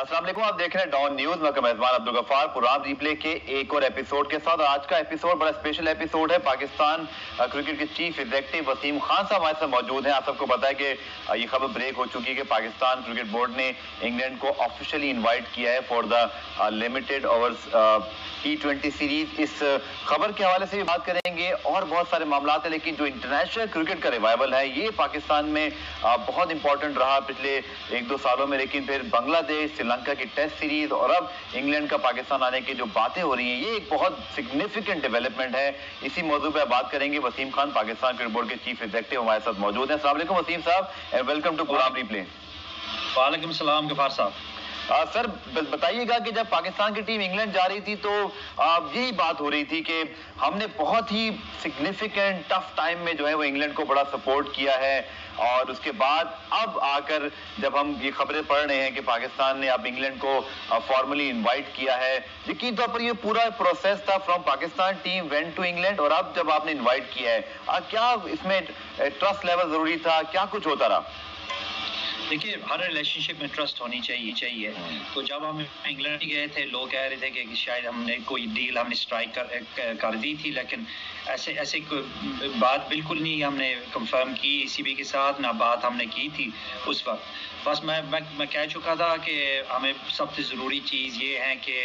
السلام علیکم، آپ دیکھ رہے ہیں ڈان نیوز۔ میں میزبان عبدالغفار پروگرام ریپلے کے ایک اور ایپیسوڈ کے ساتھ۔ آج کا ایپیسوڈ بڑا اسپیشل ایپیسوڈ ہے۔ پاکستان کرکٹ کے چیف ایگزیکٹو وسیم خان صاحب ہمارے ساتھ موجود ہیں۔ آپ سب کو پتا ہے کہ یہ خبر بریک ہو چکی ہے کہ پاکستان کرکٹ بورڈ نے انگلینڈ کو آفیشلی انوائٹ کیا ہے for the limited overs T20 series. اس خبر کے حوالے سے بھی بات کریں گے اور بہت سارے معاملات ہیں، لیکن جو انٹرنیشنل کرکٹ کا ریوائول ہے یہ پاکستان میں بہت امپورٹنٹ رہا پچھلے ایک دو سالوں میں، لیکن پھر بنگلہ دیش، سری لنکا کی ٹیسٹ سیریز اور اب انگلینڈ کا پاکستان آنے کی جو باتیں ہو رہی ہیں یہ ایک بہت سگنیفیکنٹ ڈیولپمنٹ ہے۔ اسی موضوع پہ بات کریں گے۔ وسیم خان پاکستان کرکٹ بورڈ کے چیف ایگزیکٹو ہمارے ساتھ موجود ہیں۔ السلام علیکم وسیم صاحب and welcome to program replay. وعلیکم السلام غفار صاحب۔ سر بتائیے گا کہ جب پاکستان کی ٹیم انگلینڈ جا رہی تھی تو یہی بات ہو رہی تھی کہ ہم نے بہت ہی سگنیفیکنٹ ٹف ٹائم میں جو ہے وہ انگلینڈ کو بڑا سپورٹ کیا ہے، اور اس کے بعد اب آ کر جب ہم یہ خبریں پڑھ رہے ہیں کہ پاکستان نے اب انگلینڈ کو فارملی انوائٹ کیا ہے، یقین طور پر یہ پورا پروسیس تھا from Pakistan team went to England, اور اب جب آپ نے انوائٹ کیا ہے کیا اس میں ٹرسٹ لیول ضروری تھا، کیا کچھ ہوتا رہا؟ دیکھیے، ہر ریلیشن شپ میں ٹرسٹ ہونی چاہیے۔ تو جب ہم انگلینڈ گئے تھے لوگ کہہ رہے تھے کہ شاید ہم نے کوئی ڈیل ہم نے اسٹرائک کر دی تھی، لیکن ایسے کوئی بات بالکل نہیں ہم نے کنفرم کی ای سی بی کے ساتھ، نہ بات ہم نے کی تھی اس وقت۔ بس میں کہہ چکا تھا کہ ہمیں سب سے ضروری چیز یہ ہے کہ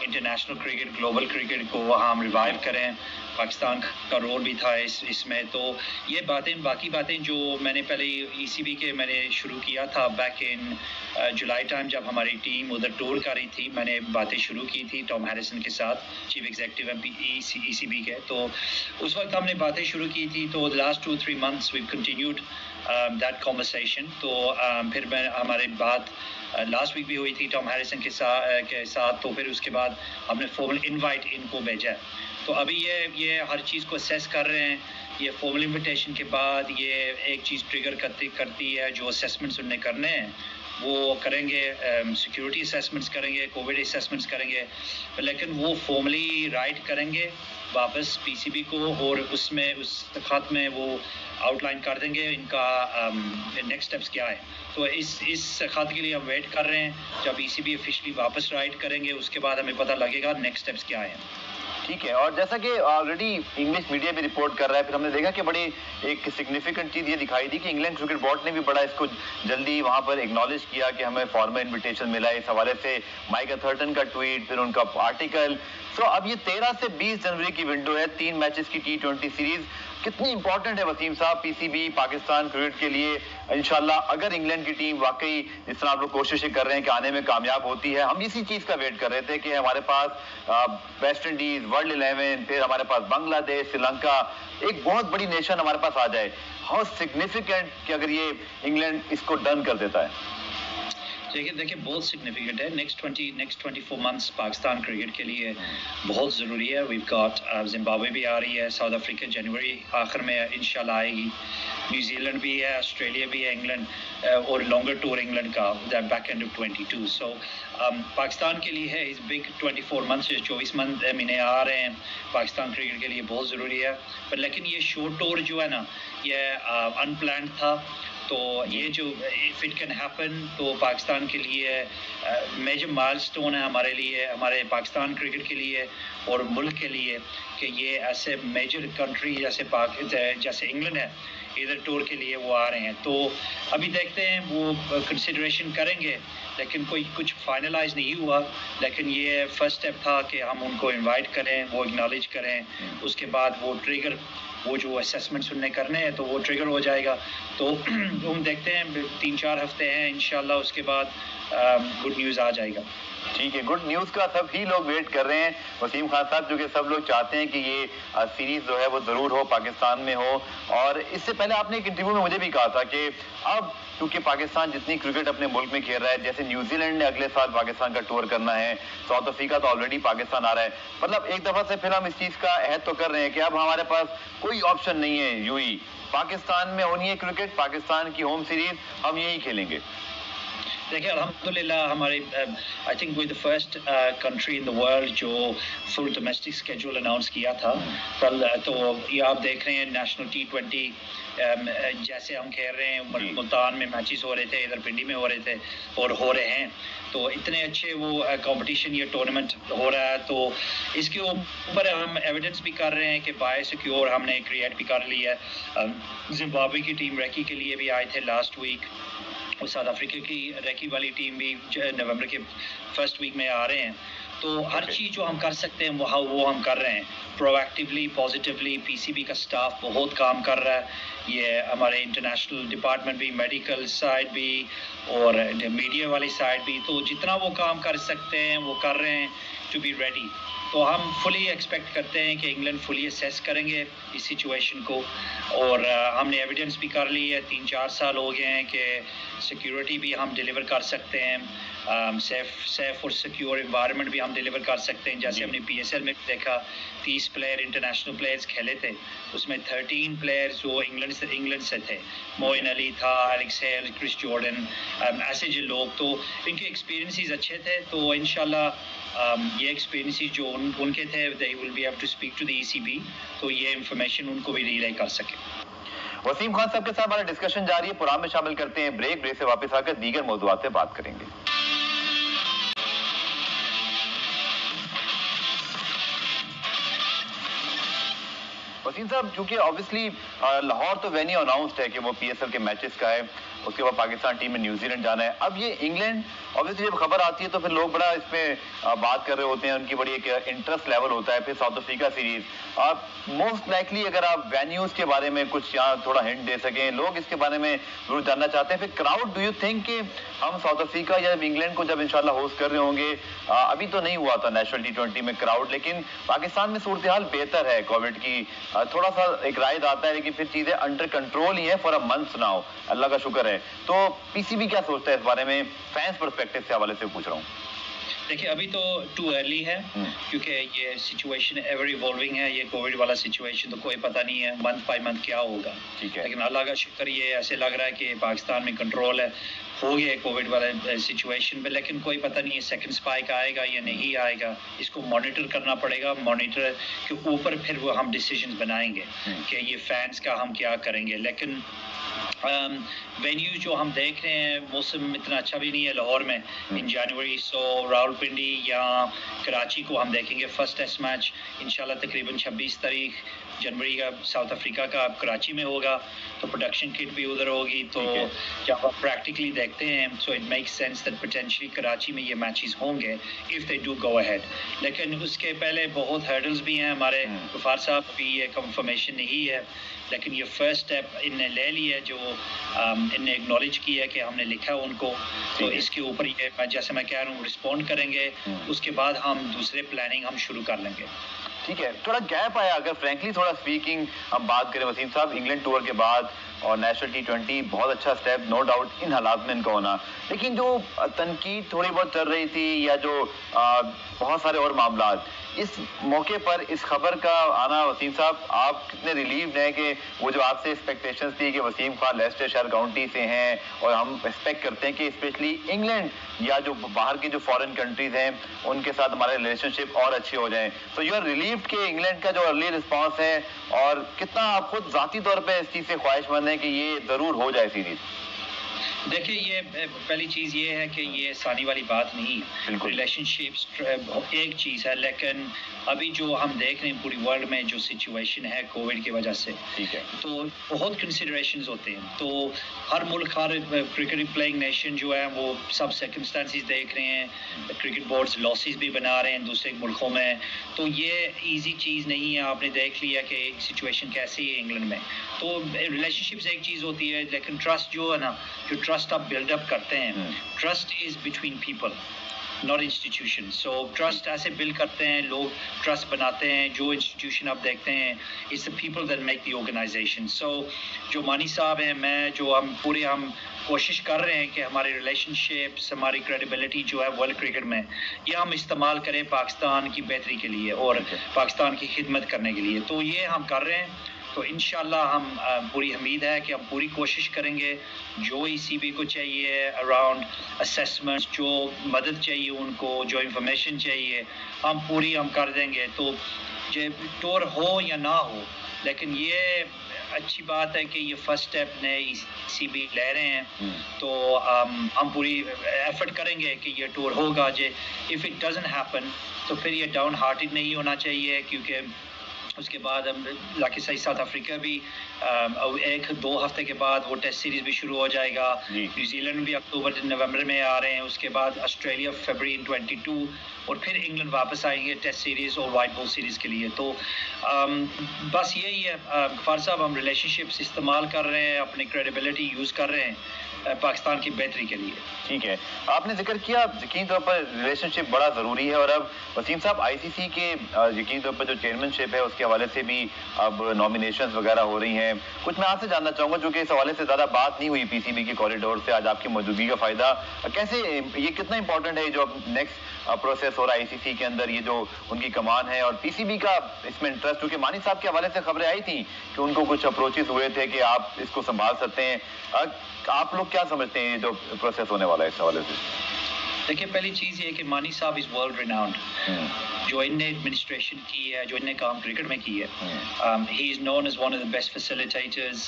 انٹرنیشنل کرکٹ، گلوبل کرکٹ کو وہاں ہم ریوائیو کریں۔ پاکستان کا رول بھی تھا اس میں۔ تو یہ باقی باتیں جو میں نے پہلے ای سی بی کے میں نے شروع کیا تھا بیک ان جولائی ٹائم، جب ہماری ٹیم ادھر ٹور کر رہی تھی، میں نے باتیں شروع کی تھی ٹام ہیریسن کے ساتھ، چیف ایگزیکٹو ای سی بی کے۔ تو اس وقت ہم نے باتیں شروع کی تھی، تو last 2-3 months we've continued that conversation۔ تو پھر ہمارے بات لاسٹ ویک بھی ہوئی تھی ٹام ہیریسن کے ساتھ، تو پھر اس کے بعد ہم نے فارمل انوائٹ ان کو بھیجا۔ تو ابھی یہ ہر چیز کو اسیس کر رہے ہیں۔ یہ فارمل انویٹیشن کے بعد یہ ایک چیز ٹریگر کرتی ہے، جو اسیسمنٹس انہوں نے کرنے ہیں وہ کریں گے، سیکیورٹی اسیسمنٹس کریں گے، کووڈ اسیسمنٹس کریں گے، لیکن وہ فارملی رائٹ کریں گے واپس پی سی بی کو، اور اس خط میں وہ آؤٹ لائن کر دیں گے ان کا نیکسٹ اسٹیپس کیا ہے۔ تو اس خط کے لیے ہم ویٹ کر رہے ہیں، جب ای سی بی آفیشلی واپس رائٹ کریں گے اس کے بعد ہمیں پتہ لگے گا نیکسٹ اسٹیپس کیا ہیں۔ ٹھیک ہے، اور جیسا کہ آلریڈی انگلش میڈیا بھی رپورٹ کر رہا ہے، پھر ہم نے دیکھا کہ بڑی ایک سگنیفیکنٹ چیز یہ دکھائی دی کہ انگلینڈ کرکٹ بورڈ نے بھی بڑا اس کو جلدی وہاں پر اگنالج کیا کہ ہمیں فارمل انویٹیشن ملا ہے۔ اس حوالے سے مائک اتھرٹن کا ٹویٹ، پھر ان کا آرٹیکل۔ سو اب یہ 13 سے 20 جنوری کی ونڈو ہے، 3 میچز کی T20 سیریز۔ کتنی امپورٹنٹ ہے وسیم صاحب پی سی بی پاکستان کرکٹ کے لیے؟ انشاءاللہ اگر انگلینڈ کی ٹیم واقعی جس طرح آپ لوگ کوششیں کر رہے ہیں کہ آنے میں کامیاب ہوتی ہے، ہم اسی چیز کا ویٹ کر رہے تھے کہ ہمارے پاس ویسٹ انڈیز، ورلڈ 11، پھر ہمارے پاس بنگلہ دیش، سری لنکا، ایک بہت بڑی نیشن ہمارے پاس آ جائے۔ ہاؤ سگنیفیکنٹ کہ اگر یہ انگلینڈ اس کو ڈن کر دیتا ہے؟ دیکھیں بہت سگنیفیکنٹ ہے۔ نیکسٹ 24 months پاکستان کرکٹ کے لیے بہت ضروری ہے۔ ویو گاٹ زمبابوے بھی آ رہی ہے، ساؤتھ افریقہ جنوری آخر میں انشاءاللہ آئے گی، نیوزی لینڈ بھی ہے، آسٹریلیا بھی ہے، انگلینڈ اور لانگر ٹور انگلینڈ کا بیک اینڈ آف 22۔ سو پاکستان کے لیے ہے اس بگ 24 months، 24 مہینے آ رہے ہیں پاکستان کرکٹ کے لیے بہت ضروری ہے۔ لیکن یہ شورٹ ٹور جو ہے نا یہ ان پلانڈ تھا، تو یہ جو اف اٹ کین ہیپن تو پاکستان کے لیے میجر مائل سٹون ہے ہمارے لیے، ہمارے پاکستان کرکٹ کے لیے اور ملک کے لیے، کہ یہ ایسے میجر کنٹری جیسے انگلینڈ ہے ادھر ٹور کے لیے وہ آ رہے ہیں۔ تو ابھی دیکھتے ہیں وہ کنسیڈریشن کریں گے، لیکن کچھ فائنلائز نہیں ہوا، لیکن یہ فرسٹ اسٹیپ تھا کہ ہم ان کو انوائٹ کریں، وہ اگنالج کریں، اس کے بعد وہ ٹریگر، وہ جو اسیسمنٹس انہیں کرنے ہیں تو وہ ٹریگر ہو جائے گا۔ تو ہم دیکھتے ہیں 3-4 ہفتے ہیں انشاءاللہ، اس کے بعد گڈ نیوز آ جائے گا۔ ٹھیک ہے، گڈ نیوز کا سب ہی لوگ ویٹ کر رہے ہیں وسیم خان صاحب، جو کہ سب لوگ چاہتے ہیں کہ یہ سیریز جو ہے وہ ضرور ہو، پاکستان میں ہو۔ اور اس سے پہلے آپ نے ایک انٹرویو میں مجھے بھی کہا تھا کہ اب کیونکہ پاکستان جتنی کرکٹ اپنے ملک میں کھیل رہا ہے، جیسے نیوزی لینڈ نے اگلے سال پاکستان کا ٹور کرنا ہے، ساؤتھ افریقہ تو آلریڈی پاکستان آ رہا ہے، مطلب ایک دفعہ سے پھر ہم اس چیز کا عہد تو کر رہے ہیں کہ اب ہمارے پاس کوئی آپشن نہیں ہے، یوں ہی پاکستان میں ہونی ہے کرکٹ، پاکستان کی ہوم سیریز ہم یہی کھیلیں گے۔ دیکھیں الحمدللہ ہمارے I think we the first country in the world جو فل ڈومیسٹک اسکیجول اناؤنس کیا تھا کل۔ تو یہ آپ دیکھ رہے ہیں نیشنل T20 جیسے ہم کھیل رہے ہیں ملتان میں میچز ہو رہے تھے, ادھر پنڈی میں ہو رہے تھے اور ہو رہے ہیں, تو اتنے اچھے وہ کمپٹیشن یہ ٹورنامنٹ ہو رہا ہے, تو اس کے اوپر ہم ایویڈنس بھی کر رہے ہیں کہ بائے سیکیور ہم نے کریٹ بھی کر لی ہے. زمبابوے کی ٹیم ریکی کے لیے بھی آئے تھے لاسٹ ویک, اور ساؤتھ افریقہ کی ریکی والی ٹیم بھی نومبر کے فرسٹ ویک میں آ رہے ہیں. تو ہر چیز جو ہم کر سکتے ہیں وہ ہم کر رہے ہیں پرو ایکٹیولی, پازیٹیولی. پی سی بی کا سٹاف بہت کام کر رہا ہے, یہ ہمارے انٹرنیشنل ڈپارٹمنٹ بھی, میڈیکل سائڈ بھی اور میڈیا والی سائڈ بھی, تو جتنا وہ کام کر سکتے ہیں وہ کر رہے ہیں ٹو بی ریڈی. تو ہم فلی ایکسپیکٹ کرتے ہیں کہ انگلینڈ فلی اسیس کریں گے اس سچویشن کو, اور ہم نے ایویڈنس بھی کر لی ہے. 3-4 سال ہو گئے ہیں کہ سیکیورٹی بھی ہم ڈیلیور کر سکتے ہیں, سیف اور سیکیور انوائرمنٹ بھی ہم ڈیلیور کر سکتے ہیں. جیسے ہم نے پی ایس ایل میں دیکھا 30 پلیئر انٹرنیشنل پلیئرز کھیلے تھے, اس میں 13 پلیئرز جو انگلینڈ سے تھے. موئن علی تھا, ایلکس ہیل, کرس جارڈن, ایسے جو لوگ, تو ان کے ایکسپیرینسز اچھے تھے. تو انشاءاللہ یہ ایکسپیرینسز جو ان کے تھے they will be able to speak to the ECB, تو یہ انفارمیشن ان کو بھی ریلے کر سکے. وسیم خان صاحب کے ساتھ ہمارا ڈسکشن جاری ہے, پروگرام میں شامل کرتے ہیں بریک سے واپس آ کر دیگر موضوعات پہ بات کریں گے. وسیم صاحب, چونکہ آبویسلی لاہور تو وینیو اناؤنسڈ ہے کہ وہ پی ایس ایل کے میچز کا ہے, اس کے بعد پاکستان ٹیم میں نیوزی لینڈ جانا ہے. اب یہ انگلینڈ آبویسلی جب خبر آتی ہے تو پھر لوگ بڑا اس میں بات کر رہے ہوتے ہیں, ان کی بڑی ایک انٹرسٹ لیول ہوتا ہے. پھر South Africa series, most likely اگر آپ وینیوز کے بارے میں کچھ یہاں تھوڑا ہنٹ دے سکیں, لوگ اس کے بارے میں ضرور جاننا چاہتے ہیں. پھر کراؤڈ, ڈو یو تھنک کہ ہم ساؤتھ افریقہ یا انگلینڈ کو جب انشاءاللہ ہوسٹ کر رہے ہوں گے, ابھی تو نہیں ہوا تھا نیشنل T20 میں کراؤڈ, لیکن پاکستان میں صورتحال بہتر ہے کووڈ کی, تھوڑا سا ایک رائد آتا ہے, لیکن پھر چیزیں انڈر کنٹرول ہی ہیں فار اے منتھ ناؤ, اللہ کا شکر ہے. تو پی سی بی کیا سوچتا ہے اس بارے میں, فینس پرسپیکٹو سے حوالے سے پوچھ رہا ہوں. دیکھیے ابھی تو ٹو ارلی ہے, کیونکہ یہ سچویشن ایور ایوالونگ ہے. یہ کووڈ والا سچویشن تو کوئی پتہ نہیں ہے منتھ بائی منتھ کیا ہوگا, لیکن اللہ کا شکر یہ ایسے لگ رہا ہے کہ پاکستان میں کنٹرول ہے, ہو گیا کووڈ والا سچویشن پہ. لیکن کوئی پتہ نہیں ہے سیکنڈ اسپائک آئے گا یا نہیں آئے گا, اس کو مانیٹر کرنا پڑے گا. مانیٹر کے اوپر پھر وہ ہم ڈیسیجنز بنائیں گے کہ یہ فینس کا ہم کیا کریں گے. لیکن وینیو جو ہم دیکھ رہے ہیں, موسم اتنا اچھا بھی نہیں ہے لاہور میں ان جنوری. سو راولپنڈی یا کراچی کو ہم دیکھیں گے فرسٹ ٹیسٹ میچ انشاءاللہ تقریباً 26 تاریخ جنوری کا ساؤتھ افریقہ کا کراچی میں ہوگا, تو پروڈکشن کٹ بھی ادھر ہوگی. تو جب آپ پریکٹیکلی دیکھتے ہیں, so it make sense that potentially Karachi میں یہ میچز ہوں گے if they do go ahead. لیکن اس کے پہلے بہت ہرڈلز بھی ہیں. ہمارے غفار صاحب بھی یہ کنفرمیشن نہیں ہے, لیکن یہ فرسٹ اسٹیپ ان نے لے لی ہے, جو ان نے اگنالج کیا ہے کہ ہم نے لکھا ان کو. تو اس کے اوپر یہ جیسے میں کہہ رہا ہوں رسپونڈ کریں گے, اس کے بعد ہم دوسرے پلاننگ ہم شروع کر لیں گے. ٹھیک ہے, تھوڑا گیپ آیا اگر فرینکلی تھوڑا اسپیکنگ ہم بات کریں وسیم صاحب, انگلینڈ ٹور کے بعد اور نیشنل T20 بہت اچھا اسٹیپ نو ڈاؤٹ ان حالات میں ان کا ہونا, لیکن جو تنقید تھوڑی بہت چل رہی تھی یا جو بہت سارے اور معاملات, اس موقع پر اس خبر کا آنا, وسیم صاحب آپ کتنے ریلیوڈ ہیں کہ وہ جو آپ سے ایکسپیکٹیشنز تھی کہ Waseem Khan Leicestershire county سے ہیں, اور ہم ایکسپیکٹ کرتے ہیں کہ اسپیشلی انگلینڈ یا جو باہر کی جو فارن کنٹریز ہیں ان کے ساتھ ہمارے ریلیشن شپ اور اچھے ہو جائیں, تو یو آر ریلیوڈ کہ انگلینڈ کا جو ارلی رسپانس ہے, اور کتنا آپ خود ذاتی طور پہ اس چیز سے خواہش مند ہیں کہ یہ ضرور ہو جائے سیریز؟ دیکھیے یہ پہلی چیز یہ ہے کہ یہ ثانی والی بات نہیں, ریلیشن شپس ایک چیز ہے, لیکن ابھی جو ہم دیکھ رہے ہیں پوری ورلڈ میں جو سچویشن ہے کووڈ کی وجہ سے, تو بہت کنسیڈریشنز ہوتے ہیں. تو ہر ملک, ہر کرکٹ پلئنگ نیشن جو ہے وہ سب سرکمسٹانسز دیکھ رہے ہیں, کرکٹ بورڈز لاسز بھی بنا رہے ہیں دوسرے ملکوں میں. تو یہ ایزی چیز نہیں ہے, آپ نے دیکھ لیا کہ سچویشن کیسی ہے انگلینڈ میں. تو ریلیشن شپس ایک چیز ہوتی ہے, لیکن ٹرسٹ جو ہے نا, جو ٹرسٹ آپ بلڈ اپ کرتے ہیں, trust is between people not institution. So trust ایسے بلڈ کرتے ہیں لوگ, ٹرسٹ بناتے ہیں. جو انسٹیٹیوشن آپ دیکھتے ہیں it's the people that make the organisation. So Mani مانی صاحب ہیں, میں جو ہم کوشش کر رہے ہیں کہ ہماری ریلیشن شپس, ہماری کریڈیبلٹی جو ہے ورلڈ کرکٹ میں, یہ ہم استعمال کریں پاکستان کی بہتری کے لیے اور پاکستان کی خدمت کرنے کے لیے. تو یہ ہم کر رہے ہیں. تو انشاءاللہ ہم پوری امید ہے کہ ہم پوری کوشش کریں گے, جو ای سی بی کو چاہیے اراؤنڈ اسیسمنٹ, جو مدد چاہیے ان کو, جو انفارمیشن چاہیے, ہم کر دیں گے. تو ٹور ہو یا نہ ہو, لیکن یہ اچھی بات ہے کہ یہ فرسٹ اسٹیپ نئے سی بی لے رہے ہیں, تو ہم پوری ایفرٹ کریں گے کہ یہ ٹور ہوگا. اف اٹ ڈزنٹ ہیپن تو پھر یہ ڈاؤن ہارٹڈ نہیں ہونا چاہیے, کیونکہ اس کے بعد لاکے صحیح ساؤتھ افریقہ بھی 1-2 ہفتے کے بعد وہ ٹیسٹ سیریز بھی شروع ہو جائے گا. نیوزی لینڈ بھی اکتوبر نومبر میں آ رہے ہیں, اس کے بعد آسٹریلیا فیبرری 22, اور پھر انگلینڈ واپس آئیں گے ٹیسٹ سیریز اور وائٹ بال سیریز کے لیے. تو بس یہی ہے غفار صاحب, ہم ریلیشن شپس استعمال کر رہے ہیں, اپنی کریڈیبلٹی یوز کر رہے ہیں پاکستان کی بہتری کے لیے. ٹھیک ہے, آپ نے ذکر کیا یقین طور پر ریلیشن شپ بڑا ضروری ہے, اور اب وسیم صاحب آئی سی سی کے یقین طور پر جو چیئرمین شپ ہے اس کے حوالے سے بھی اب نامینیشنز وغیرہ ہو رہی ہیں. کچھ میں آپ سے جاننا چاہوں گا, جو کہ اس حوالے سے زیادہ بات نہیں ہوئی پی سی بی کے کوریڈور سے, آج آپ کی موجودگی کا فائدہ کیسے, یہ کتنا امپورٹنٹ ہے جو نیکسٹ پروسیس ہو رہا ہے آئی سی سی کے اندر, یہ جو ان کی کمان ہے, اور پی سی بی کا اس میں انٹرسٹ, کیونکہ مانی صاحب کے حوالے سے خبریں آئی تھیں کہ ان کو کچھ اپروچز ہوئے تھے کہ آپ اس کو سنبھال سکتے ہیں. آپ لوگ کیا سمجھتے ہیں یہ جو پروسیس ہونے والا ہے اس حوالے سے؟ دیکھیے, پہلی چیز یہ ہے کہ مانی صاحب از ورلڈ ریناؤنڈ. جو ان نے ایڈمنسٹریشن کی ہے, جو ان نے کام کرکٹ میں کی ہے, he is known as one of the best facilitators,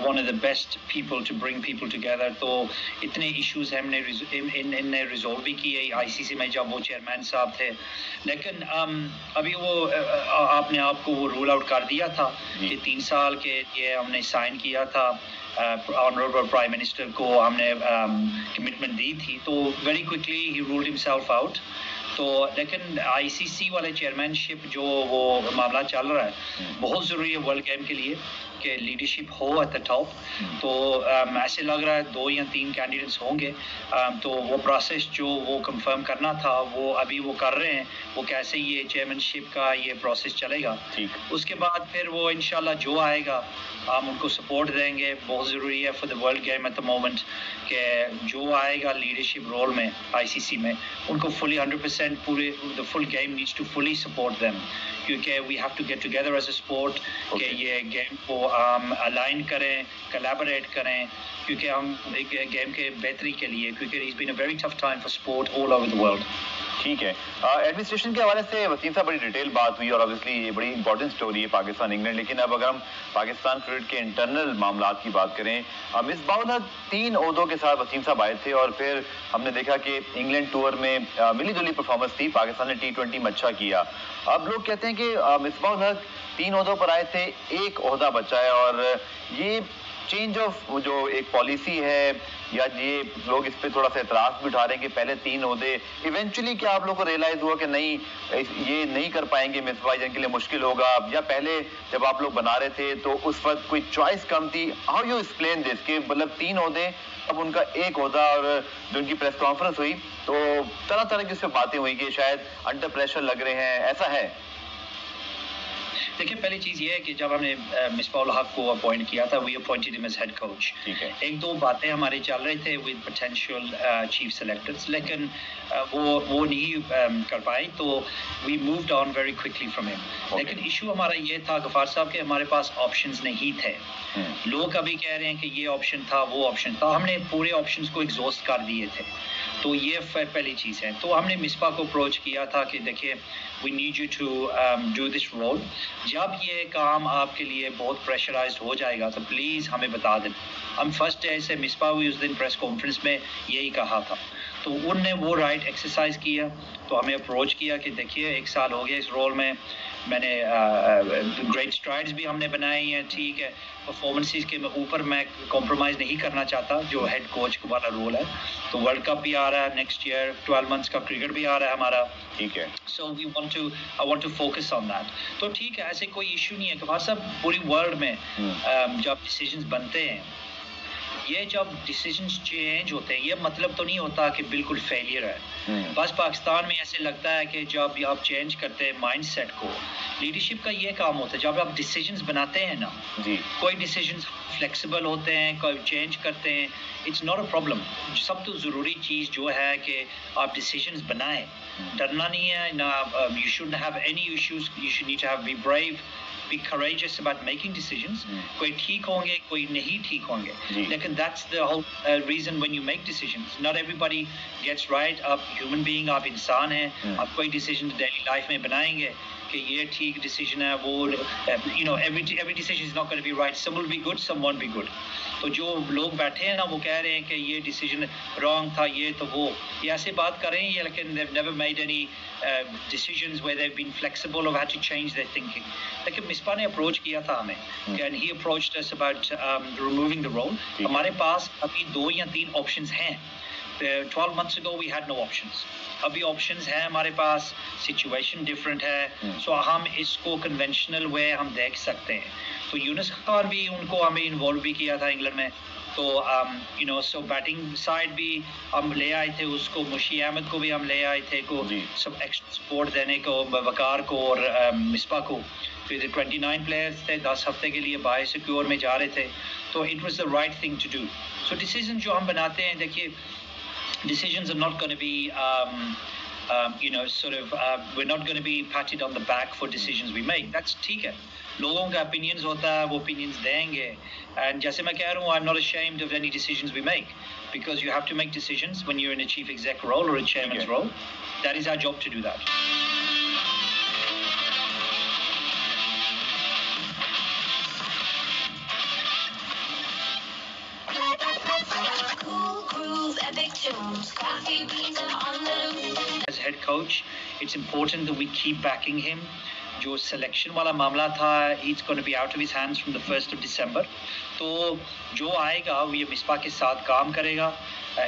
one of the best people to bring people together. تو اتنے ایشوز ہم نے ریزولو بھی کیے آئی سی سی میں جب وہ چیئرمین صاحب تھے, لیکن ابھی وہ آپ نے آپ کو وہ رول آؤٹ کر دیا تھا کہ 3 سال کے لیے ہم نے سائن کیا تھا, آنریبل پرائم منسٹر کو ہم نے کمٹمنٹ دی تھی, تو ویری کوئکلی ہی رولڈ ہمسیلف آؤٹ. تو لیکن آئی سی سی والے چیئرمین شپ جو وہ معاملہ چل رہا ہے, بہت ضروری ہے ورلڈ گیم کے لیے کہ لیڈرشپ ہو ایٹ دا ٹاپ. تو ایسے لگ رہا ہے 2 یا 3 کینڈیڈیٹس ہوں گے, تو وہ پروسیس جو وہ کنفرم کرنا تھا وہ ابھی وہ کر رہے ہیں, وہ کیسے یہ چیئرمین شپ کا یہ پروسیس چلے گا. اس کے بعد پھر وہ انشاءاللہ جو آئے گا ہم ان کو سپورٹ دیں گے. بہت ضروری ہے for the world game at the moment کہ جو آئے گا لیڈرشپ رول میں آئی سی سی میں, ان کو فلی 100% پورے the full game needs to fully support them, کیونکہ we have to get together as a sport کہ یہ گیم کو الائن کریں, کلیبوریٹ کریں, کیونکہ ہم گیم کے بہتری کے لیے, کیونکہ it's been a very tough time for sport all over the world. ٹھیک ہے, ایڈمنسٹریشن کے حوالے سے وسیم صاحب بڑی ڈیٹیل بات ہوئی, اور obviously یہ بڑی امپورٹنٹ سٹوری ہے پاکستان انگلینڈ. لیکن اب اگر ہم پاکستان کرکٹ کے انٹرنل معاملات کی بات کریں, مصباح الحق 3 عہدوں کے ساتھ وسیم صاحب آئے تھے, اور پھر ہم نے دیکھا کہ انگلینڈ ٹور میں ملی جلی پرفارمنس تھی, پاکستان نے T20 میں اچھا کیا. اب لوگ کہتے ہیں کہ مصباح الحق 3 عہدوں پر آئے تھے, 1 عہدہ بچا ہے, اور یہ چینج آف جو ایک پالیسی ہے, یا یہ لوگ اس پہ تھوڑا سا اعتراض بھی اٹھا رہے ہیں کہ پہلے 3 عہدے, ایونچولی کیا آپ لوگ کو ریئلائز ہوا کہ نہیں یہ نہیں کر پائیں گے مصباح, جن کے لیے مشکل ہوگا, یا پہلے جب آپ لوگ بنا رہے تھے تو اس وقت کوئی چوائس کم تھی؟ ہاؤ یو ایکسپلین دس کہ مطلب 3 عہدے اب ان کا 1 عہدہ, اور جو ان کی پریس کانفرنس ہوئی تو طرح طرح کی اس پہ باتیں ہوئی کہ شاید انڈر پریشر لگ رہے ہیں, ایسا ہے؟ دیکھیں, پہلی چیز یہ ہے کہ جب ہم نے مصباح الحق کو اپوائنٹ کیا تھا, وی اپوائنٹڈ ہم ایز ہیڈ کوچ. 1-2 باتیں ہماری چل رہی تھے ود پوٹینشیل چیف سلیکٹرز, لیکن وہ نہیں کر پائی, تو we moved on very quickly from ہم. لیکن ایشو ہمارا یہ تھا غفار صاحب کہ ہمارے پاس آپشنز نہیں تھے. لوگ ابھی کہہ رہے ہیں کہ یہ آپشن تھا, وہ آپشن تھا, ہم نے پورے آپشنز کو ایگزاسٹ کر دیے تھے. تو یہ پہلی چیز ہے. تو ہم نے مصباح کو اپروچ کیا تھا کہ دیکھیے we need you to do this role. جب یہ کام آپ کے لیے بہت پریشرائزڈ ہو جائے گا تو پلیز ہمیں بتا دیں. ہم فرسٹ ڈے سے مصباح ہوئی اس دن پریس کانفرنس میں یہی کہا تھا, تو ان نے وہ رائٹ ایکسرسائز کیا, تو ہمیں اپروچ کیا کہ دیکھیے 1 سال ہو گیا اس رول میں نے گریٹ اسٹرائڈز بھی ہم نے بنائی ہیں, ٹھیک ہے, پرفارمنسز کے اوپر میں کمپرومائز نہیں کرنا چاہتا جو ہیڈ کوچ والا رول ہے. تو ورلڈ کپ بھی آ رہا ہے نیکسٹ ایئر, 12 months کا کرکٹ بھی آ رہا ہے ہمارا, ٹھیک ہے. سو I want to focus on that. تو ٹھیک ہے, ایسے کوئی ایشو نہیں ہے کہ صاحب پوری ورلڈ میں جب ڈیسیجنز بنتے ہیں, یہ جب ڈیسیجنز چینج ہوتے ہیں یہ مطلب تو نہیں ہوتا کہ بالکل فیلئر ہے. بس پاکستان میں ایسے لگتا ہے کہ جب آپ چینج کرتے ہیں مائنڈ سیٹ کو, لیڈرشپ کا یہ کام ہوتا ہے جب آپ ڈیسیجنز بناتے ہیں نا, کوئی ڈیسیجنز فلیکسیبل ہوتے ہیں, کوئی چینج کرتے ہیں, اٹس ناٹ اے پرابلم. سب تو ضروری چیز جو ہے کہ آپ ڈیسیجنز بنائیں, ڈرنا نہیں ہے نا, you should have any issues, you should need to have be brave, be courageous about making decisions. کوئی ٹھیک ہوں گے, کوئی نہیں ٹھیک ہوں گے, لیکن that's the whole reason when you make decisions. Not everybody gets right. آپ human being, آپ انسان ہیں, آپ کوئی decision ڈیلی لائف میں بنائیں گے کہ یہ ٹھیک ڈیسیجن ہے, وہ every decision is not going to be right, some will be good, some won't be good. تو جو لوگ بیٹھے ہیں نا وہ کہہ رہے ہیں کہ یہ ڈیسیجن رانگ تھا, یہ تو وہ, یہ ایسے بات کر رہے ہیں یہ, لیکن they've never made any decisions where they've been flexible or had to change their thinking. لیکن مصباح نے اپروچ کیا تھا ہمیں, and he approached us about removing the role. ہمارے پاس ابھی 2 یا 3 آپشنز ہیں. 12 months ago we had no options. ابھی آپشنز ہیں ہمارے پاس, سچویشن ڈفرینٹ ہے, سو ہم اس کو کنونشنل وے ہم دیکھ سکتے ہیں. تو یونس خان بھی ان کو ہمیں انوالو بھی کیا تھا انگلینڈ میں, تو سو بیٹنگ سائڈ بھی ہم لے آئے تھے اس کو, مشی احمد کو بھی ہم لے آئے تھے کو سب ایکسٹرا سپورٹ دینے کو, وقار کو اور مصباح کو. تو 29 پلیئرز تھے, 10 ہفتے کے لیے بائی سیکیور میں جا رہے تھے, تو it was the right thing to do. So decision جو ہم بناتے ہیں, دیکھیے decisions are not going to be we're not going to be patted on the back for decisions we make. That's ٹھیک ہے, لوگوں کا opinions ہوتا ہے, وہ opinions دیں گے, and جیسے میں کہہ رہا ہوں, I'm not ashamed of any decisions we make, because you have to make decisions when you're in a chief exec role or a chairman's role. That is our job to do that. As head coach, it's important that we keep backing him. جو selection والا معاملہ تھا, it's going to be out of his hands from the 1st of December. تو جو آئے گا وہ یہ مصباح کے ساتھ کام کرے گا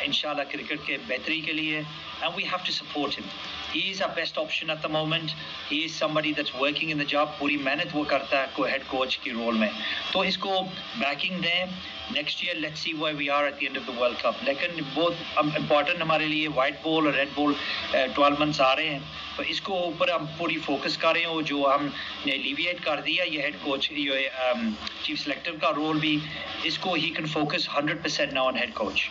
انشاءاللہ کرکٹ کے بہتری کے لیے, and we have to support him. He is our best option at the moment. He is somebody that's working in the job. پوری محنت وہ کرتا ہے کو ہیڈ کوچ کی رول میں, تو اس کو بیکنگ دیں. Next year let's see where we are at the end of the World Cup. لیکن بہت امپورٹنٹ ہمارے لیے وائٹ بال اور ریڈ بال 12 months آ رہے ہیں, تو اس کو اوپر ہم پوری فوکس کر رہے ہیں. وہ جو ہم نے ایلیویٹ کر دیا یہ ہیڈ کوچ, یہ چیف سلیکٹر کا رول بھی, اس کو ہی can focus 100% now on head coach.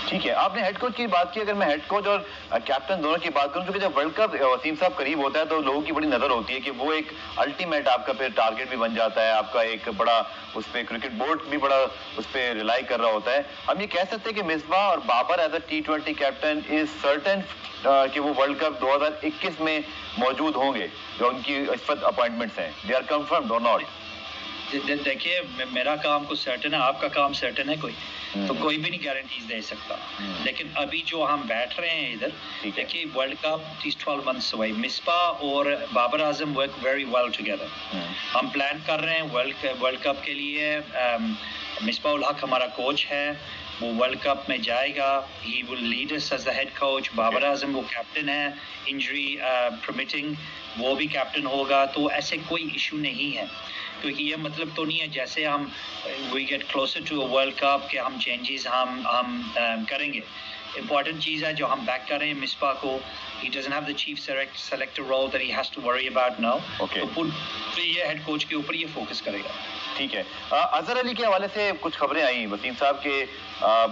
ٹھیک ہے, آپ نے ہیڈ کوچ کی بات کی, اگر میں ہیڈ کوچ اور کیپٹن دونوں کی بات کروں, کیونکہ جب ورلڈ کپ وسیم صاحب قریب ہوتا ہے تو لوگوں کی بڑی نظر ہوتی ہے کہ وہ ایک الٹیمیٹ آپ کا پھر ٹارگیٹ بھی بن جاتا ہے, آپ کا ایک بڑا اس پہ کرکٹ بورڈ بھی بڑا اس پہ ریلائی کر رہا ہوتا ہے. ہم یہ کہہ سکتے ہیں کہ مصباح اور Babar as a T20 captain is certain کہ وہ ورلڈ کپ 2021 میں موجود ہوں گے, جو ان کی اس وقت اپوائنٹمنٹس ہیں, دے آر کنفرمڈ اور ناٹ. دیکھیے میرا کام کو سرٹن ہے, آپ کا کام سرٹن ہے کوئی, تو کوئی بھی نہیں گارنٹیز دے سکتا. لیکن ابھی جو ہم بیٹھ رہے ہیں ادھر, دیکھیے world cup 12 months away. Misbah اور Babar Azam work very well together. ہم پلان کر رہے ہیں ورلڈ کپ کے لیے. مصباح الحق ہمارا کوچ ہے, وہ ورلڈ کپ میں جائے گا. He will lead us as the head coach. Babar Azam وہ کیپٹن ہے, انجری پرمٹنگ وہ بھی کیپٹن ہوگا. تو ایسے کوئی ایشو نہیں ہے, کیونکہ یہ مطلب تو نہیں ہے جیسے ہم we get closer to a world cup کہ ہم چینجز ہم کریں گے. امپورٹنٹ چیز ہے جو ہم بیک کر رہے ہیں مصباح کو. He doesn't have the chief selector role that he has to worry about now. تو یہ ہیڈ کوچ کے اوپر یہ فوکس کرے گا. ٹھیک ہے, اظہر علی کے حوالے سے کچھ خبریں آئیں وسیم صاحب کے,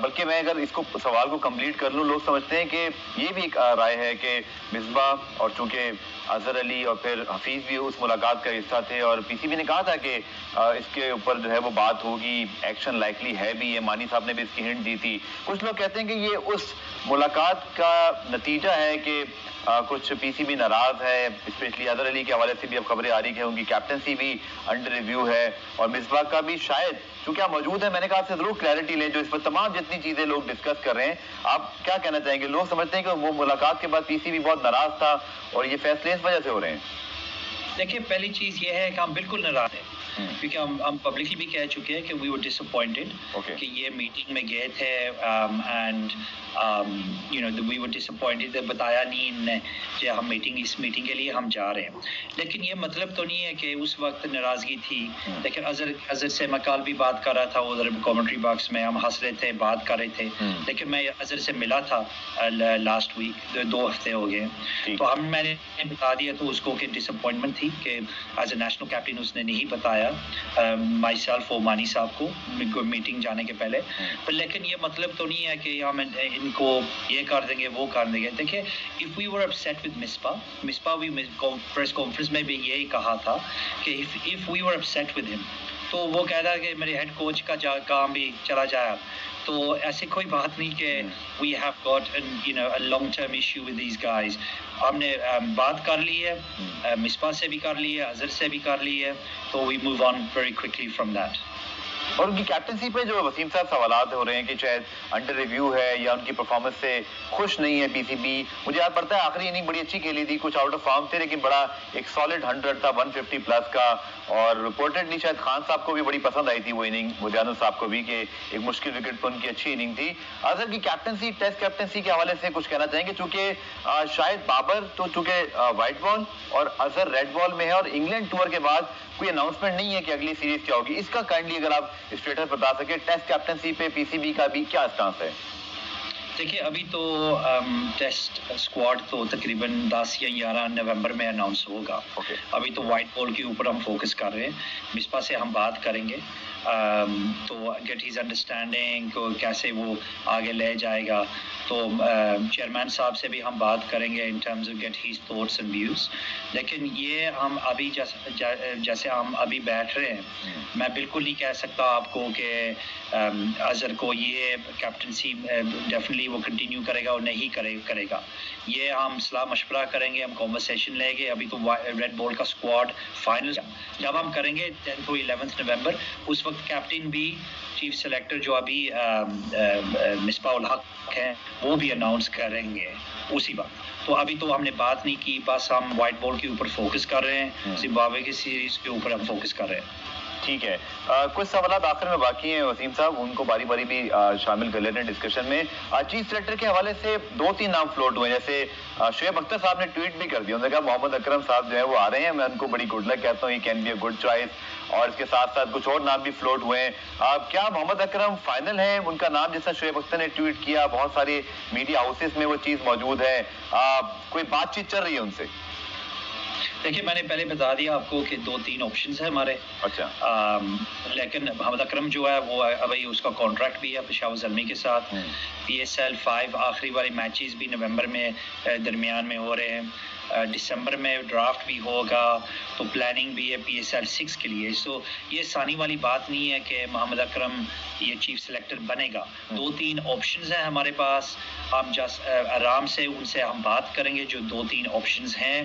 بلکہ میں اگر اس کو سوال کو کمپلیٹ کر لوں, لوگ سمجھتے ہیں کہ یہ بھی ایک رائے ہے کہ مصباح اور چونکہ اظہر علی اور پھر حفیظ بھی اس ملاقات کا حصہ تھے, اور پی سی بی نے کہا تھا کہ اس کے اوپر جو ہے وہ بات ہوگی, ایکشن لائکلی ہے بھی, یہ مانی صاحب نے بھی اس کی ہنٹ دی تھی. کچھ لوگ کہتے ہیں کہ یہ اس ملاقات کا نتیجہ ہے کہ کچھ پی سی بی ناراض ہے, اسپیشلی اظہر علی کے حوالے سے بھی اب خبریں آ رہی ہیں ان کی کیپٹنسی بھی انڈر ریویو ہے, اور مصباح کا بھی شاید, چونکہ آپ موجود ہیں, میں نے کہا آپ سے ضرور کلیئرٹی لیں جو اس پر تمام جتنی چیزیں لوگ ڈسکس کر رہے ہیں. آپ کیا کہنا چاہیں گے؟ لوگ سمجھتے ہیں کہ وہ ملاقات کے بعد پی سی بی بہت ناراض تھا اور یہ فیصلے اس وجہ سے ہو رہے ہیں. دیکھیے پہلی چیز یہ ہے کہ ہم بالکل ناراض ہیں, کیونکہ ہم پبلکلی بھی کہہ چکے ہیں کہ وی ور ڈس اپوائنٹڈ کہ یہ میٹنگ میں گئے تھے, and we were dish appointed, بتایا نہیں ان نے کہ ہم اس میٹنگ کے لیے ہم جا رہے ہیں. لیکن یہ مطلب تو نہیں ہے کہ اس وقت ناراضگی تھی. لیکن اظہر سے میں کل بھی بات کر رہا تھا, ادھر کامنٹری باکس میں ہم ہنس رہے تھے, بات کر رہے تھے. لیکن میں اظہر سے ملا تھا لاسٹ ویک, 2 ہفتے ہو گئے, تو میں نے بتا دیا تو اس کو کہ ڈس اپوائنٹمنٹ تھی کہ ایز اے نیشنل کیپٹن اس نے نہیں بتایا مائی سیلف اور مانی صاحب کو میٹنگ جانے کے پہلے. لیکن یہ مطلب تو نہیں ہے کہ ہم ان کو یہ کر دیں گے وہ کر دیں گے. دیکھیں if we were upset with Misbah بھی پریس کانفرنس میں بھی یہی کہا تھا کہ if we were upset with him, تو وہ کہتا ہے کہ میرے ہیڈ کوچ کا کام بھی چلا جائے, تو ایسے کوئی بات نہیں کہ we have got a long term issue with these guys. ہم نے بات کر لی ہے، مصباح سے بھی کر لی ہے، اظہر سے بھی کر لی ہے، تو we move on very quickly from that. اور ان کی کیپٹنسی پہ جو وسیم صاحب سوالات ہو رہے ہیں کہ شاید انڈر ریویو ہے یا ان کی پرفارمنس سے خوش نہیں ہے پی سی بی. مجھے یاد پڑتا ہے آخری اننگ بڑی اچھی کھیلی تھی، کچھ آؤٹ آف فارم تھے لیکن بڑا ایک سالڈ 100 تھا 150 پلس کا. اور رپورٹڈلی شاید خان صاحب کو بھی بڑی پسند آئی تھی وہ اننگ، مجانو صاحب کو بھی، کہ ایک مشکل وکٹ پہ ان کی اچھی اننگ تھی. اظہر کی کیپٹنسی، ٹیسٹ کیپٹنسی کے حوالے سے کچھ کہنا چاہیں گے؟ چونکہ شاید بابر تو چونکہ وائٹ بال اور اظہر ریڈ بال میں ہے، اور انگلینڈ ٹور کے بعد کوئی اناؤنسمنٹ نہیں ہے کہ اگلی سیریز کیا ہوگی. اس کا کائنڈلی اگر آپ اسٹیٹس بتا سکے ٹیسٹ کیپٹنسی پہ پی سی بی کا بھی کیا اسٹانس ہے؟ دیکھیے ابھی تو ٹیسٹ اسکواڈ تو تقریباً 10 یا 11 نومبر میں اناؤنس ہوگا. ابھی تو وائٹ بال کے اوپر ہم فوکس کر رہے ہیں. مصباح سے ہم بات کریں گے تو گیٹ ہیز انڈرسٹینڈنگ کو کیسے وہ آگے لے جائے گا. تو چیئرمین صاحب سے بھی ہم بات کریں گے in terms of get his thoughts and views. لیکن یہ ہم ابھی جیسے ہم ابھی بیٹھ رہے ہیں، میں بالکل نہیں کہہ سکتا آپ کو کہ اظہر کو یہ کیپٹنسی ڈیفینیٹلی وہ کنٹینیو کرے گا اور نہیں کرے گا. یہ ہم صلاح مشورہ کریں گے، ہم کنورسیشن لیں گے. ابھی تو ریڈ بال کا اسکواڈ فائنل جب ہم کریں گے 10 to 11 نومبر، اس وقت کیپٹن بھی چیف سلیکٹر جو ابھی مصباح الحق ہیں وہ بھی اناؤنس کریں گے اسی وقت. تو ابھی تو ہم نے بات نہیں کی، بس ہم وائٹ بال کے اوپر فوکس کر رہے ہیں، زمبابوے کی سیریز کے اوپر ہم فوکس کر رہے ہیں. ٹھیک ہے. کچھ سوالات آخر میں باقی ہیں وسیم صاحب، ان کو باری باری بھی شامل کر لیتے ہیں ڈسکشن میں. چیف سلیکٹر کے حوالے سے 2-3 نام فلوٹ ہوئے، جیسے شعیب اختر صاحب نے ٹویٹ بھی کر دیا، انہوں نے کہا محمد اکرم صاحب جو ہے وہ آ رہے ہیں، میں ان کو بڑی گڈ لک کہتا ہوں، یہ can be a good choice. اور اس کے ساتھ ساتھ کچھ اور نام بھی فلوٹ ہوئے ہیں. کیا محمد اکرم فائنل ہیں ان کا نام، جیسا شعیب اختر نے ٹویٹ کیا؟ بہت سارے میڈیا ہاؤسز میں وہ چیز موجود ہے، کوئی بات چیت چل رہی ہے ان سے؟ دیکھیے میں نے پہلے بتا دیا آپ کو کہ 2-3 آپشنز ہیں ہمارے. اچھا. لیکن محمد اکرم جو ہے وہ ابھی اس کا کانٹریکٹ بھی ہے پشاور زلمی کے ساتھ. PSL 5 آخری والے میچز بھی نومبر میں درمیان میں ہو رہے ہیں. دسمبر میں ڈرافٹ بھی ہوگا، تو پلاننگ بھی ہے PSL 6 کے لیے. سو یہ ثانی والی بات نہیں ہے کہ محمد اکرم یہ چیف سلیکٹر بنے گا. 2-3 آپشنز ہیں ہمارے پاس، ہم آرام سے ان سے ہم بات کریں گے جو 2-3 آپشنز ہیں،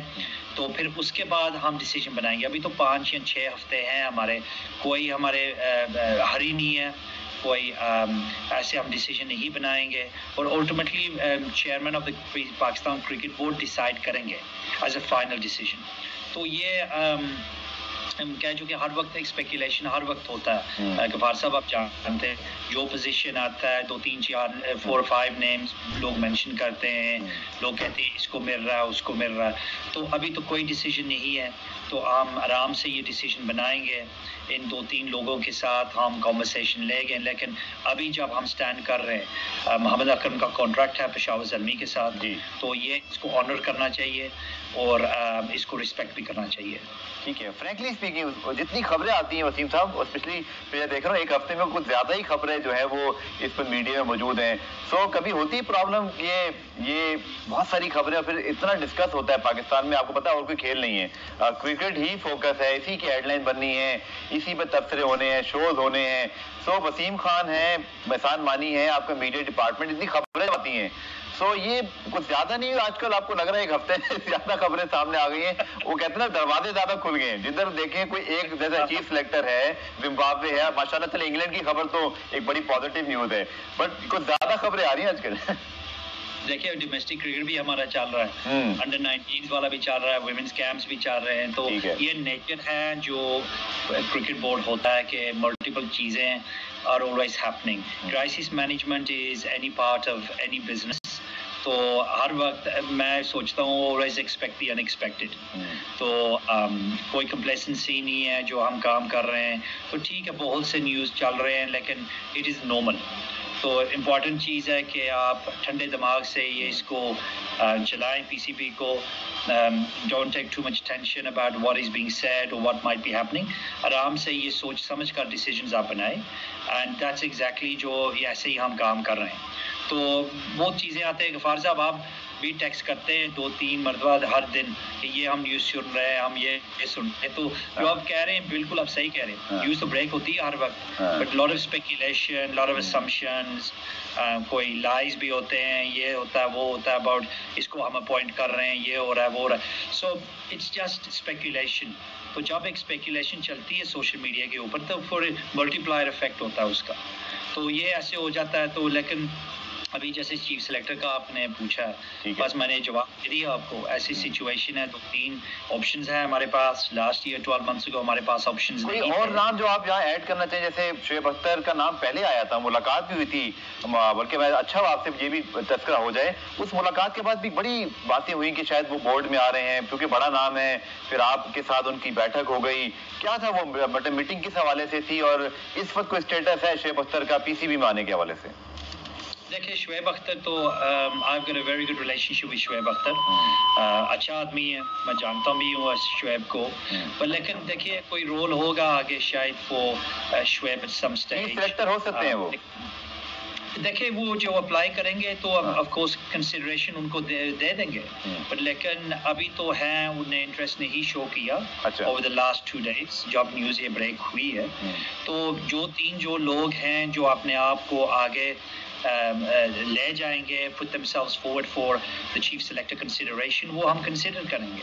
تو پھر اس کے بعد ہم ڈیسیجن بنائیں گے. ابھی تو 5 یا 6 ہفتے ہیں ہمارے، کوئی ہمارے ہری نہیں ہے، کوئی ایسے ہم ڈیسیجن نہیں بنائیں گے. اور ultimately chairman of the Pakistan cricket board decide کریں گے ایز اے فائنل ڈیسیجن. تو یہ کہہ چکے ہر وقت ایک اسپیکولیشن ہر وقت ہوتا ہے. غفار صاحب آپ جانتے ہیں جو پوزیشن آتا ہے 2-3-4-5 نیمز لوگ مینشن کرتے ہیں، لوگ کہتے ہیں اس کو مل رہا ہے اس کو مل رہا ہے. تو ابھی تو کوئی ڈیسیجن نہیں ہے، تو ہم آرام سے یہ ڈیسیجن بنائیں گے. ان 2-3 لوگوں کے ساتھ ہم کنورسیشن لیں گے. لیکن ابھی جب ہم سٹینڈ کر رہے ہیں، محمد اکرم کا کانٹریکٹ ہے پشاور زلمی کے ساتھ، تو یہ اس کو آنر کرنا چاہیے اور اس کو رسپیکٹ بھی کرنا چاہیے. ٹھیک ہے. فرینکلی اسپیکنگ جتنی خبریں آتی ہیں وسیم صاحب، اسپیشلی میں دیکھ رہا ہوں ایک ہفتے میں کچھ زیادہ ہی خبریں جو ہیں وہ اس پر میڈیا میں موجود ہیں. سو کبھی ہوتی پرابلم یہ بہت ساری خبریں اور پھر اتنا ڈسکس ہوتا ہے پاکستان میں، آپ کو پتا ہے اور کوئی کھیل نہیں ہے، کرکٹ ہی فوکس ہے، اسی کی ہیڈ لائن بننی ہے، اسی پہ تبصرے ہونے ہیں، شوز ہونے ہیں. سو وسیم خان ہیں، محسان مانی ہیں، آپ کا میڈیا ڈپارٹمنٹ، اتنی خبریں آتی ہیں. سو یہ کچھ زیادہ نہیں ہے آج کل؟ آپ کو لگ رہا ہے ایک ہفتے سے زیادہ خبریں سامنے آ گئی ہیں؟ وہ کہتے ہیں نا دروازے زیادہ کھل گئے ہیں، جدھر دیکھیں کوئی ایک جیسا چیف سلیکٹر ہے، زمبابوے ہے، ماشاءاللہ چلے انگلینڈ کی خبر تو ایک بڑی پازیٹیو نیوز ہے، بٹ کچھ زیادہ خبریں آ رہی ہیں آج کل. دیکھیے ڈومیسٹک کرکٹ بھی ہمارا چل رہا ہے، انڈر 19 والا بھی چل رہا ہے، ویمنس کیمپس بھی چل رہے ہیں. تو یہ نیچر ہے جو کرکٹ بورڈ ہوتا ہے کہ ملٹیپل چیزیں are always happening. Crisis management is any part of any business. تو ہر وقت میں سوچتا ہوں always expect the unexpected. تو کوئی کمپلیسنسی نہیں ہے جو ہم کام کر رہے ہیں. تو ٹھیک ہے بہت سے نیوز چل رہے ہیں لیکن it is normal. تو امپورٹنٹ چیز ہے کہ آپ ٹھنڈے دماغ سے یہ اس کو چلائیں پی سی بی کو. Don't take too much tension about what is being said اور واٹ مائٹ بی ہیپننگ. آرام سے یہ سوچ سمجھ کر ڈیسیجنز آپ بنائیں اینڈ دیٹس ایگزیکٹلی جو ایسے ہی ہم کام کر رہے ہیں. تو بہت چیزیں آتے ہیں. غفار صاحب آپ بھی ٹیکسٹ کرتے ہیں 2-3 مرتبہ ہر دن کہ یہ ہم نیوز سن رہے ہیں, ہم یہ سن رہے ہیں. تو جو آپ کہہ رہے ہیں بالکل آپ صحیح کہہ رہے ہیں, نیوز تو بریک ہوتی ہے ہر وقت, but lot of speculation, lot of assumptions, کوئی لائز بھی ہوتے ہیں, یہ ہوتا ہے وہ ہوتا ہے, اباؤٹ اس کو ہم اپوائنٹ کر رہے ہیں, یہ ہو رہا ہے وہ ہو رہا ہے. So it's just speculation. تو جب ایک اسپیکولیشن چلتی ہے سوشل میڈیا کے اوپر تو پھر ملٹی پلائر افیکٹ ہوتا ہے اس کا, تو یہ ایسے ہو جاتا ہے. تو لیکن ابھی جیسے چیف سلیکٹر کا آپ نے پوچھا, بس میں نے جواب دے دیا آپ کو. ایسی سچویشن ہے, 2-3 آپشنز ہیں ہمارے پاس. لاسٹ ایئر 12 months ago ہمارے پاس آپشنز نہیں. کوئی اور نام جو آپ یہاں ایڈ کرنا چاہیں, جیسے شعیب اختر کا نام پہلے آیا تھا, ملاقات بھی ہوئی تھی, بلکہ میں اچھا آپ سے یہ بھی تذکرہ ہو جائے, اس ملاقات کے بعد بھی بڑی باتیں ہوئی کہ شاید وہ بورڈ میں آ رہے ہیں کیونکہ بڑا نام ہے, پھر آپ کے ساتھ ان کی بیٹھک ہو گئی. کیا تھا وہ میٹنگ کس حوالے سے تھی, اور اس وقت کوئی اسٹیٹس ہے شعیب اختر کا پی سی بی میں آنے کے حوالے سے؟ دیکھیے شعیب اختر تو I've got a very good relationship with Shoaib Akhtar. اچھا آدمی ہے, میں جانتا بھی ہوں شعیب کو, پر لیکن دیکھیے کوئی رول ہوگا آگے شاید وہ شعیب سم اسٹیج سلیکٹر ہو سکتے ہیں. وہ دیکھیں وہ جو اپلائی کریں گے تو آف کورس کنسیڈریشن ان کو دے دیں گے, بٹ لیکن ابھی تو ہیں انہوں نے انٹرسٹ نہیں شو کیا اوور دا لاسٹ 2 days جب نیوز یہ بریک ہوئی ہے. تو جو 3 جو لوگ ہیں جو اپنے آپ کو آگے لے جائیں گے, put themselves forward for the chief selector consideration, وہ ہم کنسیڈر کریں گے.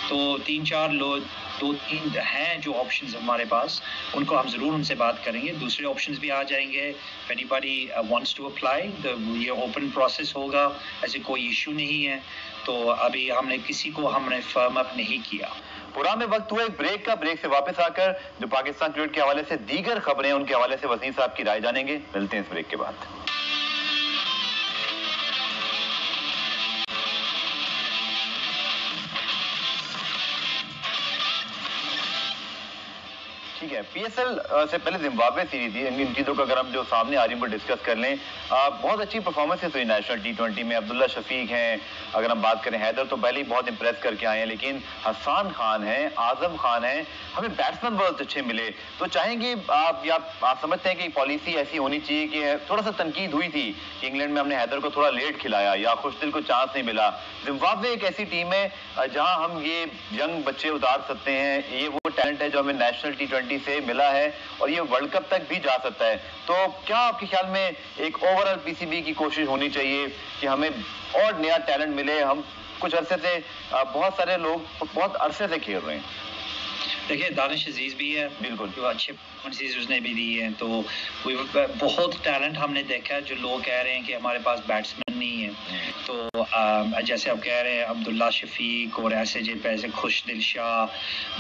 تو 3-4 لوگ 2-3 ہیں جو آپشنز ہمارے پاس, ان کو ہم ضرور ان سے بات کریں گے. دوسرے آپشنز بھی آ جائیں گے. if anybody wants to apply, یہ اوپن پروسیس ہوگا, ایسے کوئی ایشو نہیں ہے. تو ابھی ہم نے کسی کو ہم نے فرم اپ نہیں کیا. پورا میں وقت ہوا ایک بریک کا. بریک سے واپس آ کر جو پاکستان کرکٹ کے حوالے سے دیگر خبریں ان کے حوالے سے وسیم صاحب کی رائے جانیں گے. ملتے ہیں اس بریک کے بعد. ٹھیک ہے, پی ایس ایل سے پہلے زمبابوے سیریز تھی, ان چیزوں کا اگر ہم جو سامنے آ رہی ہیں ڈسکس کر لیں. بہت اچھی پرفارمنسز ہوئی نیشنل T20 میں. عبداللہ شفیق ہیں, اگر ہم بات کریں حیدر تو پہلے ہی بہت امپریس کر کے آئے ہیں, لیکن حسان خان ہیں, اعظم خان ہیں, ہمیں بیٹسمین بہت اچھے ملے. تو چاہیں گے آپ سمجھتے ہیں کہ پالیسی ایسی ہونی چاہیے کہ تھوڑا سا تنقید ہوئی تھی کہ انگلینڈ میں ہم نے حیدر کو تھوڑا لیٹ کھلایا یا خوش دل کو چانس نہیں ملا. زمبابوے ایک ایسی ٹیم ہے جہاں ہم یہ ینگ بچے اتار سکتے ہیں, یہ وہ ٹیلنٹ ہے جو ہمیں نیشنل T20 سے ملا ہے اور یہ ورلڈ کپ تک بھی جا سکتا ہے. تو کیا آپ کے خیال میں ایک اوور آل پی سی بی کی کوشش ہونی چاہیے کہ ہمیں اور نیا ٹیلنٹ ملے؟ ہم کچھ عرصے سے, بہت سارے لوگ بہت عرصے سے کھیل رہے ہیں. دیکھیے دانش عزیز بھی ہے, بالکل جو اچھے پرفارمنسز اس نے بھی دی ہیں. تو بہت ٹیلنٹ ہم نے دیکھا ہے. جو لوگ کہہ رہے ہیں کہ ہمارے پاس بیٹسمین نہیں ہے, تو جیسے آپ کہہ رہے ہیں عبداللہ شفیق اور ایسے جیسے خوش دل شاہ,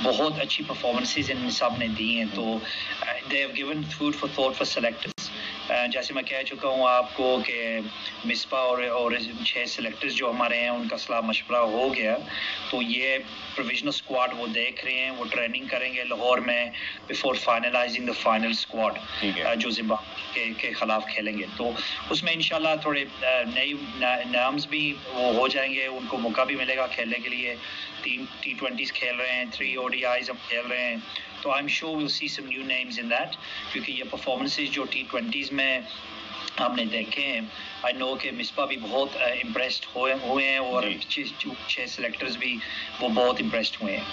بہت اچھی پرفارمنسز ان سب نے دی ہیں. تو they have given food for thought for selectors. جیسے میں کہہ چکا ہوں آپ کو کہ مصباح اور 6 سلیکٹرز جو ہمارے ہیں ان کا صلاح مشورہ ہو گیا. تو یہ پروویژنل اسکواڈ وہ دیکھ رہے ہیں, وہ ٹریننگ کریں گے لاہور میں before finalising the final squad جو زمبابوے کے خلاف کھیلیں گے. تو اس میں انشاءاللہ تھوڑے نئی نامز بھی وہ ہو جائیں گے, ان کو موقع بھی ملے گا کھیلنے کے لیے. 3 T20s کھیل رہے ہیں, 3 ODIs ہم کھیل رہے ہیں. تو I'm sure we'll see some new names in that, کیونکہ یہ پرفارمنسز جو T20s میں ہم نے دیکھے ہیں, I know کہ مصباح بھی بہت امپریسڈ ہوئے ہیں اور 6 سلیکٹرز بھی وہ بہت امپریسڈ ہوئے ہیں.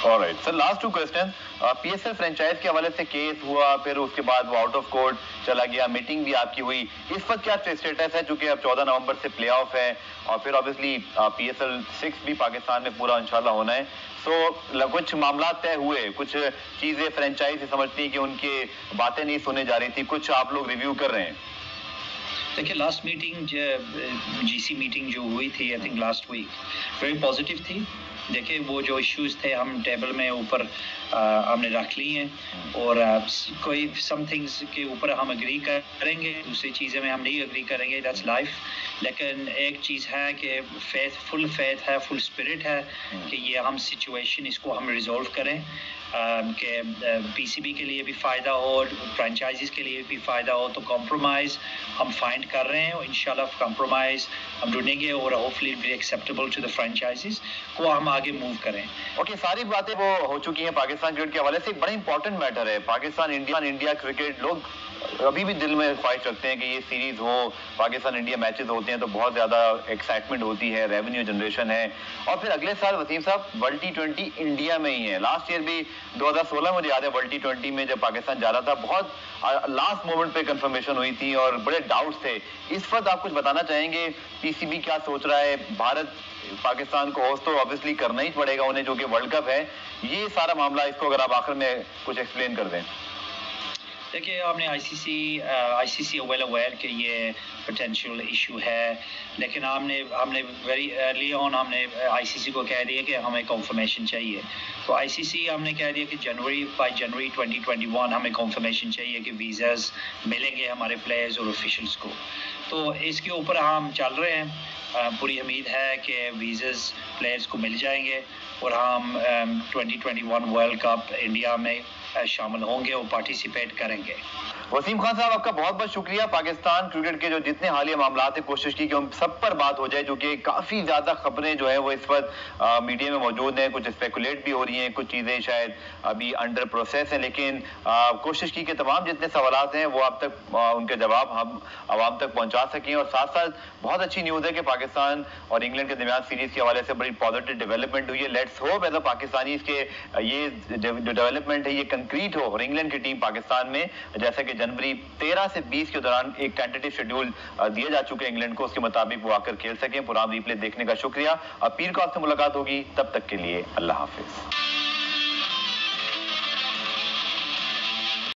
Alright, sir, last 2 questions. P S L franchise کے حوالے سے کیس ہوا, پھر اس کے بعد وہ آؤٹ آف کورٹ چلا گیا, میٹنگ بھی آپ کی ہوئی. اس وقت کیا اسٹیٹس ہے, چونکہ اب 14 نومبر سے پلے آف ہے اور پھر obviously پی ایس ایل 6 بھی پاکستان میں پورا انشاءاللہ ہونا ہے. تو کچھ معاملات طے ہوئے, کچھ چیزیں فرینچائز سمجھتی ہیں کہ ان کی باتیں نہیں سنے جا رہی تھی, کچھ آپ لوگ ریویو کر رہے ہیں. دیکھیے last meeting G C meeting جو ہوئی تھی I think last week very positive تھی. دیکھیں وہ جو ایشوز تھے ہم ٹیبل میں اوپر ہم نے رکھ لی ہیں, اور کوئی سم تھنگس کے اوپر ہم اگری کریں گے, دوسری چیزیں میں ہم نہیں اگری کریں گے, دیٹس لائف. لیکن ایک چیز ہے کہ فیتھ ہے, فل اسپرٹ ہے کہ یہ ہم سچویشن اس کو ہم ریزولو کریں. کہ پی سی بی کے لیے بھی فائدہ ہو، فرینچائزیز کے لیے بھی فائدہ ہو، تو کمپرومائز ہم فائنڈ کر رہے ہیں اور انشاءاللہ کمپرومائز ہم ڈھونڈیں گے اور hopefully be acceptable to the franchises کو ہم آگے موو کریں. اوکے، ساری باتیں وہ ہو چکی ہیں پاکستان کرکٹ کے حوالے سے. ایک بڑا امپورٹنٹ میٹر ہے پاکستان انڈیا کرکٹ. لوگ ابھی بھی دل میں خواہش رکھتے ہیں کہ یہ سیریز ہو، پاکستان انڈیا میچز ہوتے ہیں تو بہت زیادہ ایکسائٹمنٹ ہوتی ہے، ریونیو جنریشن ہے. اور پھر اگلے سال وسیم صاحب ورلڈ T20 انڈیا میں ہی ہے. لاسٹ ایئر بھی 2016 مجھے یاد ہے ورلڈ T20 میں جب پاکستان جا رہا تھا، بہت لاسٹ مومنٹ پہ کنفرمیشن ہوئی تھی اور بڑے ڈاؤٹس تھے. اس وقت آپ کچھ بتانا چاہیں گے پی سی بی کیا سوچ رہا ہے؟ بھارت پاکستان کو ہوسٹ تو آبویسلی کرنا ہی پڑے گا انہیں، جو کہ ورلڈ کپ ہے. یہ سارا معاملہ، اس کو اگر آپ آخر میں کچھ ایکسپلین کر دیں. دیکھیے، آپ نے آئی سی سی ویل اویئر کہ یہ پوٹینشیل ایشو ہے، لیکن ہم نے ویری ارلی آن ہم نے آئی سی سی کو کہہ دیا کہ ہمیں کنفرمیشن چاہیے. تو آئی سی سی ہم نے کہہ دیا کہ جنوری 2021 ہمیں کنفرمیشن چاہیے کہ ویزاز ملیں گے ہمارے پلیئرز اور آفیشلس کو. تو اس کے اوپر ہم چل رہے ہیں. پوری امید ہے کہ ویزاز پلیئرز کو مل جائیں گے اور ہم 2021 ورلڈ کپ انڈیا میں شامل ہوں گے اور پارٹیسپیٹ کریں گے. وسیم خان صاحب، آپ کا بہت بہت شکریہ. پاکستان کرکٹ کے جو جتنے حالیہ معاملات ہیں، کوشش کی کہ ان سب پر بات ہو جائے، جو کہ کافی زیادہ خبریں جو ہیں وہ اس وقت میڈیا میں موجود ہیں. کچھ اسپیکولیٹ بھی ہو رہی ہیں، کچھ چیزیں شاید ابھی انڈر پروسیس ہیں، لیکن کوشش کی کہ تمام جتنے سوالات ہیں وہ اب تک ان کے جواب ہم عوام تک پہنچا سکیں. اور ساتھ ساتھ بہت اچھی نیوز ہے کہ پاکستان اور انگلینڈ کے درمیان سیریز کے حوالے سے بڑی پازیٹیو ڈیولپمنٹ ہوئی ہے. Let's hope as a Pakistani کے یہ جو ڈیولپمنٹ ہے یہ کنکریٹ ہو اور انگلینڈ کی ٹیم پاکستان میں، جیسا کہ جنوری 13 سے 20 کے دوران ایک ٹینٹیٹو شیڈیول دیا جا چکے انگلینڈ کو، اس کے مطابق وہ آ کر کھیل سکیں. پورا ریپلے دیکھنے کا شکریہ. اب پیر کو آپ سے ملاقات ہوگی، تب تک کے لیے اللہ حافظ.